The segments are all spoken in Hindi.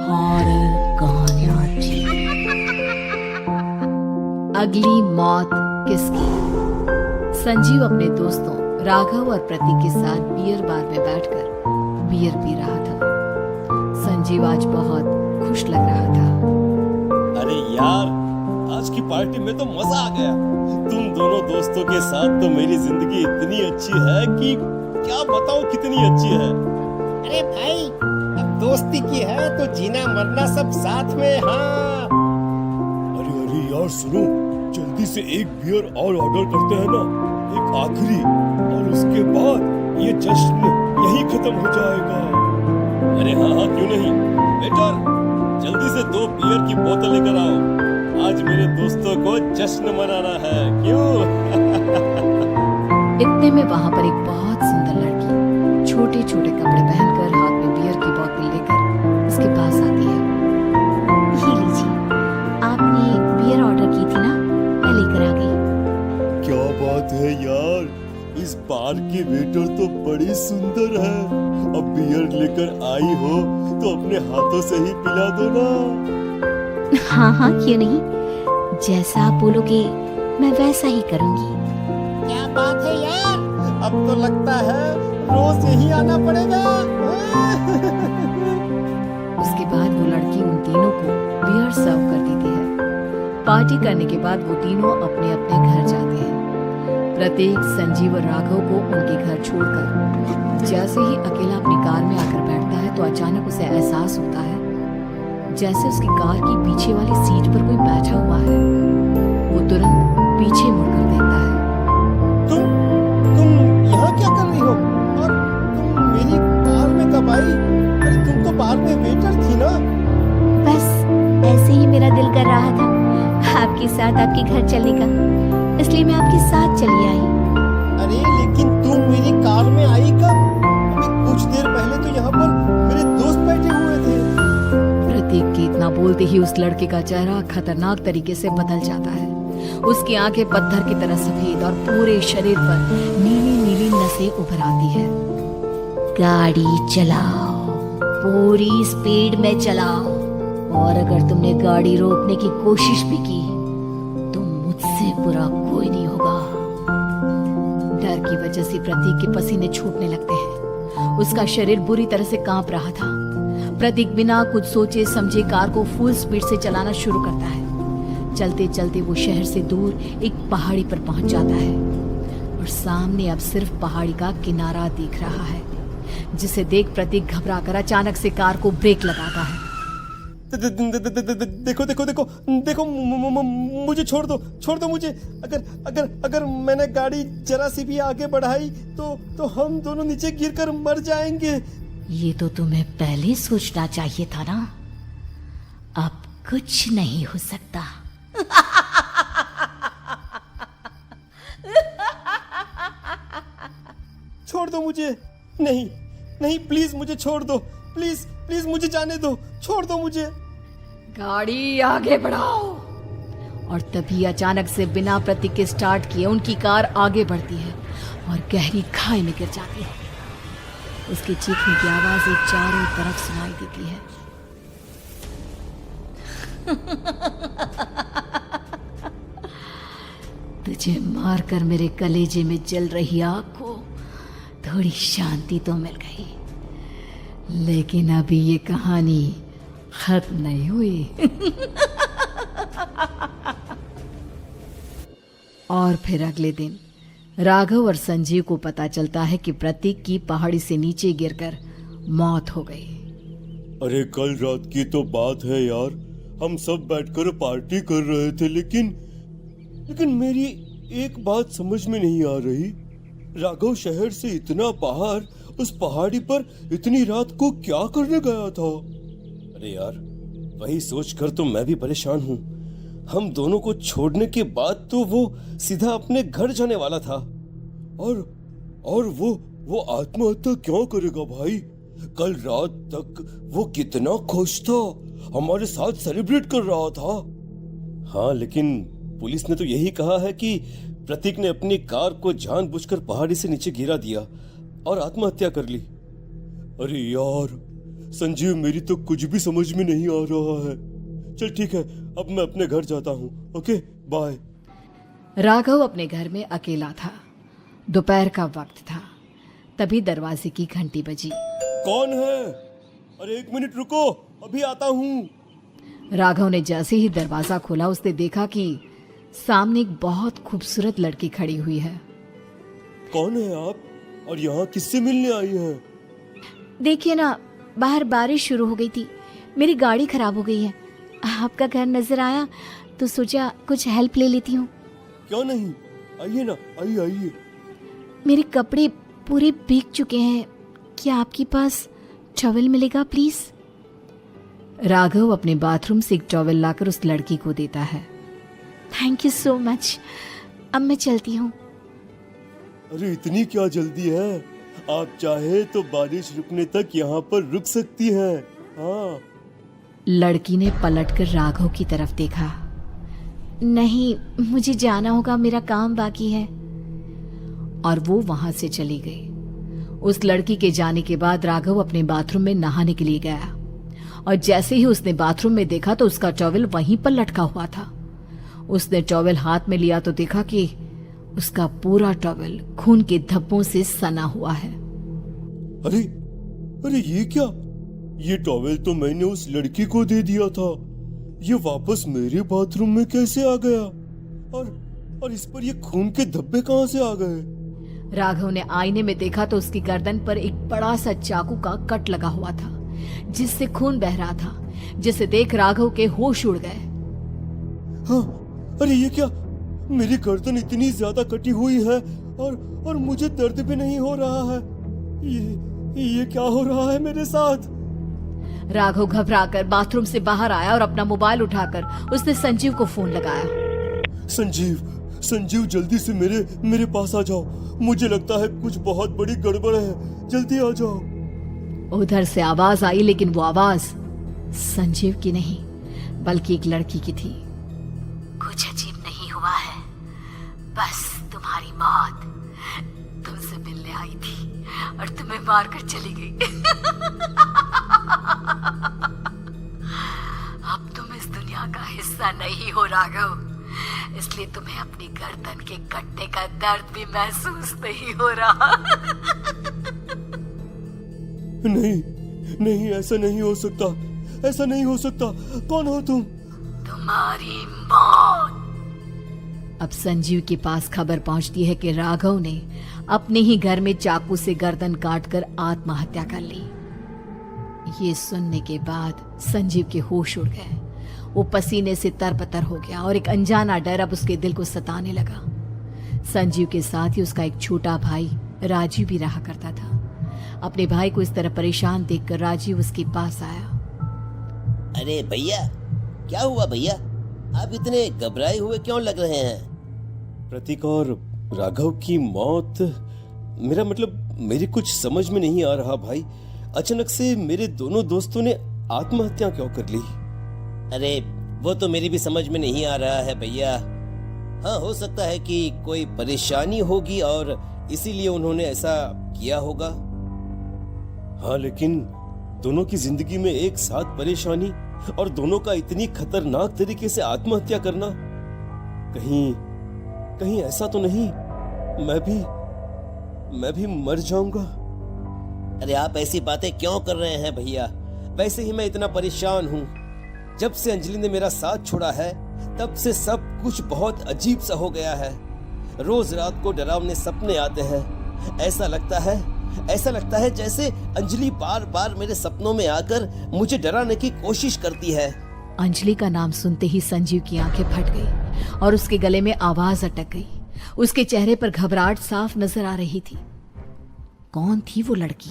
हॉरर कहानियां थी। अगली मौत किसकी? संजीव अपने दोस्तों राघव और प्रतीक के साथ बियर बार में बैठकर बियर पी रहा था। संजीव आज बहुत खुश लग रहा था। अरे यार, आज की पार्टी में तो मजा आ गया। तुम दोनों दोस्तों के साथ तो मेरी जिंदगी इतनी अच्छी है कि क्या बताऊं कितनी अच्छी है। अरे भाई, अब दोस्ती की है तो जीना मरना सब साथ में। हाँ अरे यार सुनो, जल्दी से एक बियर और ऑर्डर करते हैं ना, एक आखिरी, और उसके बाद ये जश्न यही खत्म हो जाएगा। अरे हाँ, क्यों नहीं। वेटर, जल्दी से 2 बियर की बोतल लेकर आओ। आज मेरे दोस्तों को जश्न मनाना है, क्यों? इतने में वहां पर एक बहुत सुंदर लड़की छोटे छोटे कपड़े पहनकर हाथ में बियर की बोतल लेकर उसके पास आती है। ये लीजिए, आपने बियर ऑर्डर की थी ना, मैं लेकर आ गई। क्या बात है यार, इस बार की वेटर तो बड़ी सुंदर है। अब बियर लेकर आई हो तो अपने हाथों से ही पिला दो ना। हाँ हाँ, क्यों नहीं, जैसा आप बोलोगे मैं वैसा ही करूंगी। क्या बात है यार, अब तो लगता है रोज यही आना पड़ेगा। उसके बाद वो लड़की उन तीनों को बियर सर्व कर देती है। पार्टी करने के बाद वो तीनों अपने अपने घर जाते हैं। प्रतीक संजीव और राघव को उनके घर छोड़कर जैसे ही अकेला अपनी कार में आकर बैठता है तो अचानक उसे एहसास होता है जैसे उसकी कार की पीछे वाली सीट पर कोई बैठा हुआ है। वो तुरंत पीछे मुड़कर देखता है। तुम यहाँ क्या कर रही हो? और तुम मेरी कार में कब आई? अरे तुम तो बाहर में वेटर थी ना। बस ऐसे ही मेरा दिल कर रहा था आपके साथ आपके घर चलने का, इसलिए मैं आपके साथ चली आई। अरे लेकिन तुम मेरी कार में आई कब? अभी कुछ देर पहले तो यहाँ पर मेरे दोस्त बैठे हुए थे। प्रतीक के इतना बोलते ही उस लड़के का चेहरा खतरनाक तरीके से बदल जाता है। उसकी आंखें पत्थर की तरह सफेद और पूरे शरीर पर नीली नीली नसें उभर आती है। गाड़ी चलाओ, पूरी स्पीड में चलाओ, और अगर तुमने गाड़ी रोकने की कोशिश भी की तो मुझसे बुरा कोई नहीं होगा। डर की वजह से प्रतीक के पसीने छूटने लगते हैं। उसका शरीर बुरी तरह से कांप रहा था। प्रतीक बिना कुछ सोचे समझे कार को फुल स्पीड से चलाना शुरू करता है। चलते चलते वो शहर से दूर एक पहाड़ी पर पहुंच जाता है और सामने अब सिर्फ पहाड़ी का किनारा दिख रहा है, जिसे देख प्रतीक घबराकर अचानक से कार को ब्रेक लगाता है। देखो देखो देखो देखो, मुझे छोड़ दो मुझे। अगर मैंने गाड़ी जरा सी भी आगे बढ़ाई तो हम दोनों नीचे गिरकर मर जाएंगे। ये तो तुम्हें पहले सोचना चाहिए था ना। अब कुछ नहीं हो सकता। छोड़ दो मुझे। नहीं प्लीज मुझे छोड़ दो। प्लीज मुझे जाने दो। छोड़ दो मुझे। गाड़ी आगे बढ़ाओ। और तभी अचानक से बिना प्रतीक के स्टार्ट किए उनकी कार आगे बढ़ती है और गहरी खाई में गिर जाती है। उसके चीखने की आवाजें चारों तरफ सुनाई देती है। तुझे मारकर मेरे कलेजे में जल रही आग को थोड़ी शांति तो मिल गई, लेकिन अभी ये कहानी खत्म नहीं हुई। और फिर अगले दिन राघव और संजीव को पता चलता है कि प्रतीक की पहाड़ी से नीचे गिरकर मौत हो गई। अरे कल रात की तो बात है यार, हम सब बैठकर पार्टी कर रहे थे, लेकिन मेरी एक बात समझ में नहीं आ रही। राघव शहर से इतना बाहर उस पहाड़ी पर इतनी रात को क्या करने गया था? अरे यार, वही सोचकर तो मैं भी परेशान हूँ। हम दोनों को छोड़ने के बाद तो वो सीधा अपने घर जाने वाला था, और वो आत्महत्या क्यों करेगा भाई? कल रात तक वो कितना खुश था, हमारे साथ सेलिब्रेट कर रहा था। हाँ, लेकिन पुलिस ने तो यही कहा है कि प्रतीक ने अपनी कार को जानबूझकर पहाड़ी से नीचे गिरा दिया और आत्महत्या कर ली। अरे यार, संजीव, मेरी तो कुछ भी समझ में नहीं आ रहा है। चल ठीक है, अब मैं अपने घर जाता हूँ। Okay, bye. राघव अपने घर में अकेला था। दोपहर का वक्त था। तभी दरवाजे की घंटी बजी। कौन है? अरे 1 मिनट रुको, अभी आता हूँ। राघव ने जैसे ही दरवाजा खोला उसने देखा कि सामने एक बहुत खूबसूरत लड़की खड़ी हुई है। कौन है आप और यहाँ किससे मिलने आई हैं? देखिए ना, बाहर बारिश शुरू हो गई थी, मेरी गाड़ी खराब हो गई है। आपका घर नजर आया तो सोचा कुछ हेल्प ले लेती हूँ। क्यों नहीं, आइए ना, आइए आइए। मेरे कपड़े पूरे भीग चुके हैं, क्या आपके पास टॉवल मिलेगा प्लीज? राघव अपने बाथरूम से एक टॉवल लाकर उस लड़की को देता है। थैंक यू सो मच, अब मैं चलती हूँ। अरे इतनी क्या जल्दी है? आप चाहे तो बारिश रुकने तक यहाँ पर रुक सकती हैं। हाँ। लड़की ने पलटकर राघव की तरफ देखा। नहीं, मुझे जाना होगा, मेरा काम बाकी है। और वो वहां से चली गई। उस लड़की के जाने के बाद राघव अपने बाथरूम में नहाने के लिए गया और जैसे ही उसने बाथरूम में देखा तो उसका टॉवल वहीं पर लटका हुआ था। उसने टॉवल हाथ में लिया तो देखा कि उसका पूरा टॉवल खून के धब्बों से सना हुआ है। अरे अरे ये क्या? ये टॉवल तो मैंने उस लड़की को दे दिया था। ये वापस मेरे बाथरूम में कैसे आ गया? और इस पर ये खून के धब्बे कहां से आ गए? राघव ने आईने में देखा तो उसकी गर्दन पर एक बड़ा सा चाकू का कट लगा हुआ था जिससे खून बह रहा था, जिसे देख राघव के होश उड़ गए। हाँ, अरे ये क्या? मेरी गर्दन इतनी ज्यादा कटी हुई है और मुझे दर्द भी नहीं हो रहा है। ये क्या हो रहा है मेरे साथ? राघव घबराकर बाथरूम से बाहर आया और अपना मोबाइल उठाकर उसने संजीव को फोन लगाया। संजीव जल्दी से मेरे पास आ जाओ। मुझे लगता है कुछ बहुत बड़ी गड़बड़ है, जल्दी आ जाओ। उधर से आवाज आई, लेकिन वो आवाज संजीव की नहीं बल्कि एक लड़की की थी। कुछ अजीब नहीं हुआ है, बस तुम्हारी मौत तुमसे मिलने आई थी और तुम्हें मारकर चली गई। अब तुम इस दुनिया का हिस्सा नहीं हो राघव, इसलिए तुम्हें अपनी गर्दन के कटने का दर्द भी महसूस नहीं हो रहा। नहीं, ऐसा नहीं हो सकता, ऐसा नहीं हो सकता। कौन हो तुम? तुम्हारी मौत। अब संजीव के पास खबर पहुंचती है कि राघव ने अपने ही घर में चाकू से गर्दन काटकर आत्महत्या कर ली। ये सुनने के बाद संजीव के होश उड़ गए। वो पसीने से तरबतर हो गया और एक अनजाना डर अब उसके दिल को सताने लगा। संजीव के साथ ही उसका एक छोटा भाई राजीव भी रहा करता था। अपने भाई को इस तरह परेशान देखकर राजीव उसके पास आया। अरे भैया, क्या हुआ भैया? आप इतने घबराए हुए क्यों लग रहे हैं? प्रतीक और राघव की मौत, मेरा मतलब मेरे कुछ समझ में नहीं आ रहा भाई। अचानक से मेरे दोनों दोस्तों ने आत्महत्या क्यों कर ली? अरे वो तो मेरी भी समझ में नहीं आ रहा है भैया। हाँ, हो सकता है कि कोई परेशानी होगी और इसीलिए उन्होंने ऐसा किया होगा। हाँ, लेकिन दोनों की जिंदगी में एक साथ परेशानी और दोनों का इतनी खतरनाक तरीके से आत्महत्या करना, कहीं ऐसा तो नहीं मैं भी मर जाऊंगा? अरे आप ऐसी बातें क्यों कर रहे हैं भैया? वैसे ही मैं इतना परेशान हूँ। जब से अंजलि ने मेरा साथ छोड़ा है तब से सब कुछ बहुत अजीब सा हो गया है। रोज रात को डरावने सपने आते हैं। ऐसा लगता है जैसे अंजलि बार बार मेरे सपनों में आकर मुझे डराने की कोशिश करती है। अंजलि का नाम सुनते ही संजीव की आंखें फट गई और उसके गले में आवाज अटक गई। उसके चेहरे पर घबराहट साफ नजर आ रही थी। कौन थी वो लड़की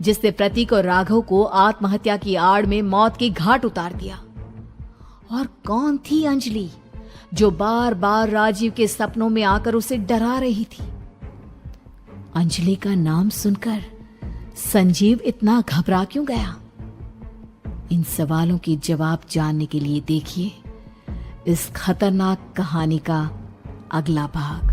जिसने प्रतीक और राघव को आत्महत्या की आड़ में मौत की घाट उतार दिया? और कौन थी अंजलि जो बार बार राजीव के सपनों में आकर उसे डरा रही थी? अंजलि का नाम सुनकर संजीव इतना घबरा क्यों गया? इन सवालों के जवाब जानने के लिए देखिए इस खतरनाक कहानी का अगला भाग।